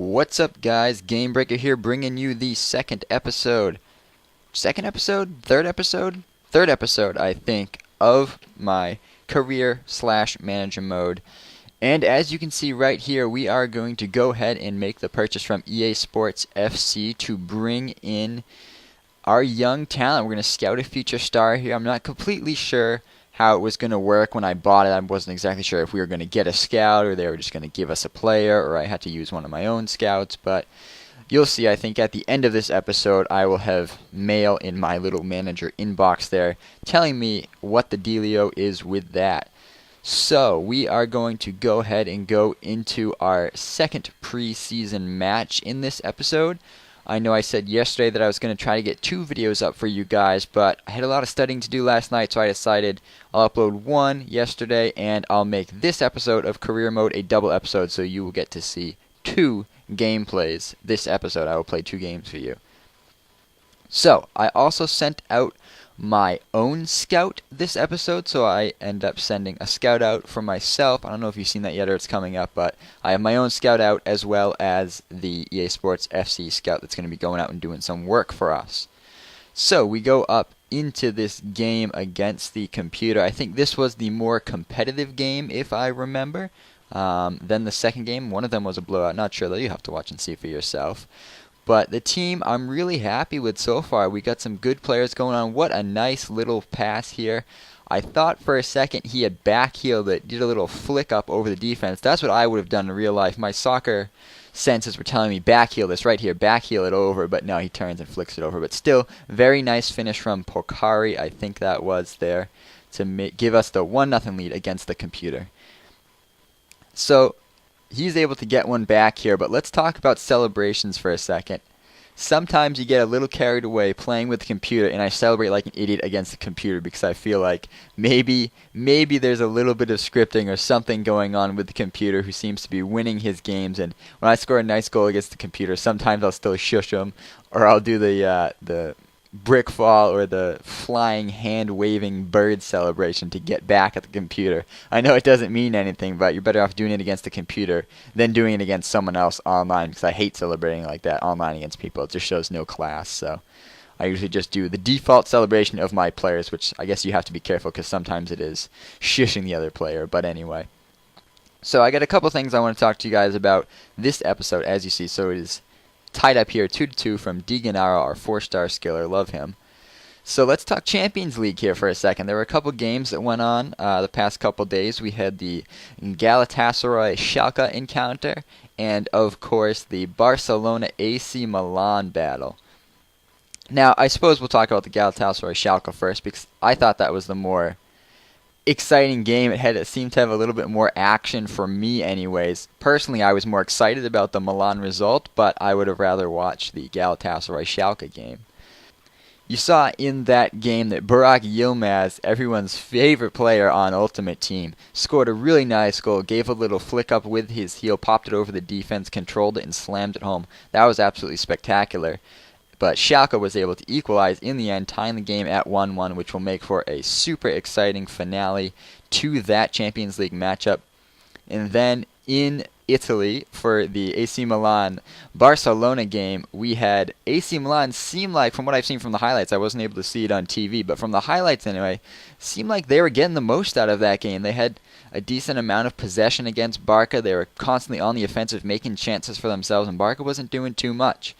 What's up, guys? Gamebreaker here, bringing you the second episode. Second episode? Third episode? Third episode, I think, of my career/manager mode. And as you can see right here, we are going to go ahead and make the purchase from EA Sports FC to bring in our young talent. We're going to scout a future star here. I'm not completely sure how it was going to work when I bought it. I wasn't exactly sure if we were going to get a scout or they were just going to give us a player or I had to use one of my own scouts. But you'll see, I think at the end of this episode, I will have mail in my little manager inbox there telling me what the dealio is with that. So we are going to go ahead and go into our second preseason match in this episode. I know I said yesterday that I was going to try to get 2 videos up for you guys, but I had a lot of studying to do last night, so I decided I'll upload 1 yesterday, and I'll make this episode of Career Mode a double episode, so you will get to see 2 gameplays this episode. I will play 2 games for you. So, I also sent out my own scout this episode, so I end up sending a scout out for myself. I don't know if you've seen that yet or it's coming up, but I have my own scout out as well as the EA Sports FC scout that's going to be going out and doing some work for us. So we go up into this game against the computer. I think this was the more competitive game, if I remember, than the second game. One of them was a blowout. Not sure, though. You have to watch and see for yourself. But the team I'm really happy with so far. We got some good players going on. What a nice little pass here. I thought for a second he had backheeled it, did a little flick up over the defense. That's what I would have done in real life. My soccer senses were telling me backheel this right here, backheel it over, but no, he turns and flicks it over. But still, very nice finish from Pokari, I think that was there, to give us the 1-0 lead against the computer. So he's able to get one back here, but let's talk about celebrations for a second. Sometimes you get a little carried away playing with the computer, and I celebrate like an idiot against the computer because I feel like maybe there's a little bit of scripting or something going on with the computer who seems to be winning his games. And when I score a nice goal against the computer, sometimes I'll still shush him, or I'll do the brick fall or the flying hand waving bird celebration to get back at the computer. I know it doesn't mean anything, but you're better off doing it against the computer than doing it against someone else online, because I hate celebrating like that online against people. It just shows no class. So I usually just do the default celebration of my players, which I guess you have to be careful because sometimes it is shushing the other player. But anyway, so I got a couple things I want to talk to you guys about this episode. As you see, so it is tied up here 2-2 from DiGennaro, our 4-star skiller. Love him. So let's talk Champions League here for a second. There were a couple games that went on the past couple days. We had the Galatasaray Schalke encounter, and of course the Barcelona AC Milan battle. Now I suppose we'll talk about the Galatasaray Schalke first, because I thought that was the more exciting game. It seemed to have a little bit more action for me anyways. Personally, I was more excited about the Milan result, but I would have rather watched the Galatasaray Schalke game. You saw in that game that Burak Yilmaz, everyone's favorite player on Ultimate Team, scored a really nice goal, gave a little flick up with his heel, popped it over the defense, controlled it, and slammed it home. That was absolutely spectacular. But Schalke was able to equalize in the end, tying the game at 1-1, which will make for a super exciting finale to that Champions League matchup. And then in Italy, for the AC Milan-Barcelona game, we had AC Milan seem like, from what I've seen from the highlights, I wasn't able to see it on TV, but from the highlights anyway, seemed like they were getting the most out of that game. They had a decent amount of possession against Barca. They were constantly on the offensive, making chances for themselves, and Barca wasn't doing too much.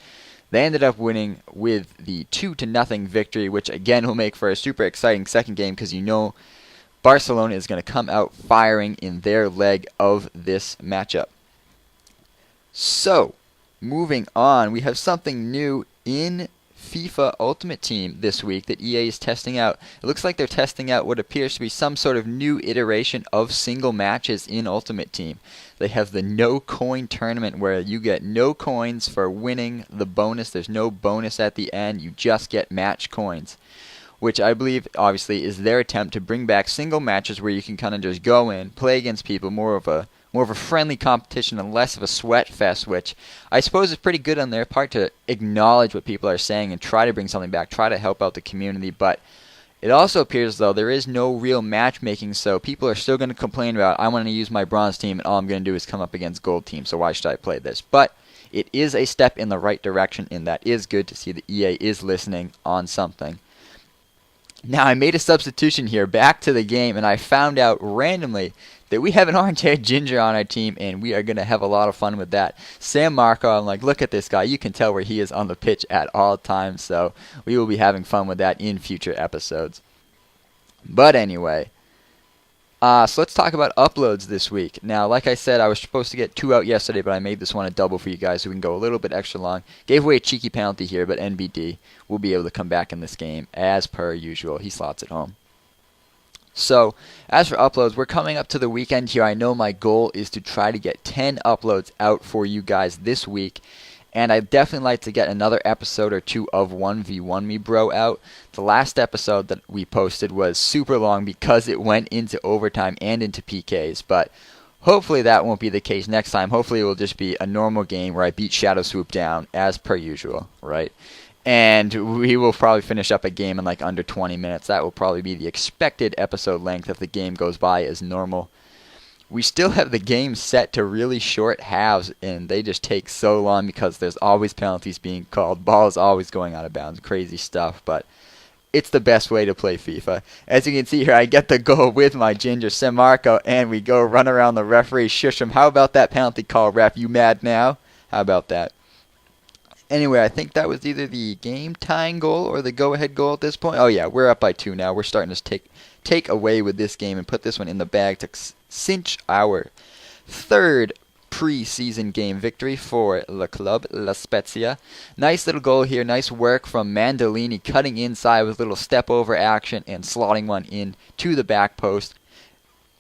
They ended up winning with the 2-0 victory, which again will make for a super exciting second game, because you know Barcelona is going to come out firing in their leg of this matchup. So, moving on, we have something new in FIFA Ultimate Team this week that EA is testing out. It looks like they're testing out what appears to be some sort of new iteration of single matches in Ultimate Team. They have the no coin tournament where you get no coins for winning the bonus. There's no bonus at the end. You just get match coins, which I believe obviously is their attempt to bring back single matches where you can kind of just go in, play against people, more of a friendly competition and less of a sweat fest, which I suppose is pretty good on their part to acknowledge what people are saying and try to bring something back, try to help out the community. But it also appears as though there is no real matchmaking, so people are still going to complain about, I want to use my bronze team and all I'm going to do is come up against gold team, so why should I play this? But it is a step in the right direction, and that is good to see that EA is listening on something. Now, I made a substitution here back to the game, and I found out randomly that we have an orange-haired ginger on our team, and we are going to have a lot of fun with that. Sam Marco, I'm like, look at this guy. You can tell where he is on the pitch at all times, so we will be having fun with that in future episodes. But anyway, so let's talk about uploads this week. Now, like I said, I was supposed to get 2 out yesterday, but I made this one a double for you guys so we can go a little bit extra long. Gave away a cheeky penalty here, but NBD will be able to come back in this game as per usual. He slots it home. So, as for uploads, we're coming up to the weekend here. I know my goal is to try to get 10 uploads out for you guys this week. And I'd definitely like to get another episode or 2 of 1v1 Me Bro out. The last episode that we posted was super long because it went into overtime and into PKs. But hopefully that won't be the case next time. Hopefully it will just be a normal game where I beat Shadow Swoop down as per usual, right? And we will probably finish up a game in like under 20 minutes. That will probably be the expected episode length if the game goes by as normal. We still have the game set to really short halves, and they just take so long because there's always penalties being called. Ball is always going out of bounds. Crazy stuff, but it's the best way to play FIFA. As you can see here, I get the goal with my ginger, Samarco, and we go run around the referee, shush him. How about that penalty call, ref? You mad now? How about that? Anyway, I think that was either the game-tying goal or the go-ahead goal at this point. Oh, yeah, we're up by 2 now. We're starting to take away with this game and put this one in the bag to cinch our 3rd preseason game victory for Le Club La Spezia. Nice little goal here. Nice work from Mandolini, cutting inside with a little step-over action and slotting one in to the back post.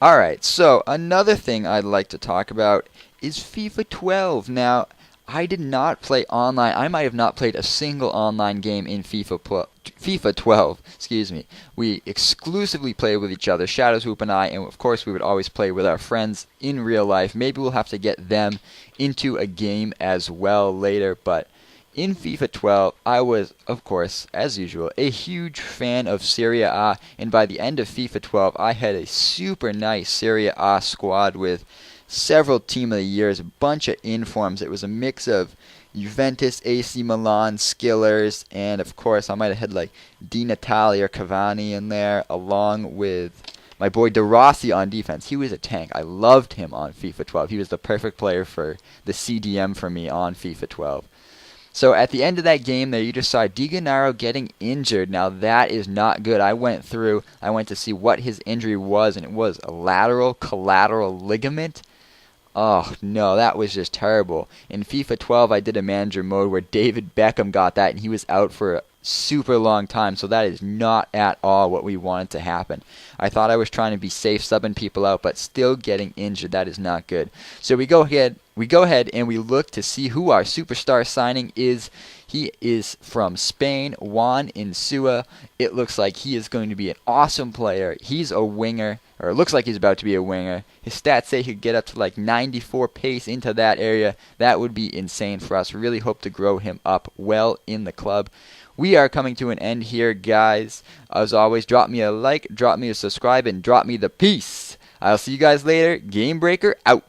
Alright, so another thing I'd like to talk about is FIFA 12. Now, I did not play online. I might have not played a single online game in FIFA 12. Excuse me. We exclusively play with each other, Shadow Swoop and I, and of course we would always play with our friends in real life. Maybe we'll have to get them into a game as well later, but in FIFA 12, I was, of course, as usual, a huge fan of Serie A, and by the end of FIFA 12, I had a super nice Serie A squad with several Team of the Years, a bunch of informs. It was a mix of Juventus, AC Milan, Skillers, and of course I might have had like Di Natale or Cavani in there, along with my boy De Rossi on defense. He was a tank. I loved him on FIFA 12. He was the perfect player for the CDM for me on FIFA 12. So at the end of that game there, you just saw Di Gennaro getting injured. Now that is not good. I went to see what his injury was, and it was a lateral collateral ligament. Oh, no, that was just terrible. In FIFA 12, I did a manager mode where David Beckham got that, and he was out for a super long time, so that is not at all what we wanted to happen. I thought I was trying to be safe, subbing people out, but still getting injured. That is not good. So we go ahead and we look to see who our superstar signing is. He is from Spain, Juan Insua. It looks like he is going to be an awesome player. He's a winger, or it looks like he's about to be a winger. His stats say he could get up to like 94 pace into that area. That would be insane for us. Really hope to grow him up well in the club. We are coming to an end here, guys. As always, drop me a like, drop me a subscribe, and drop me the peace. I'll see you guys later. Game Breaker out.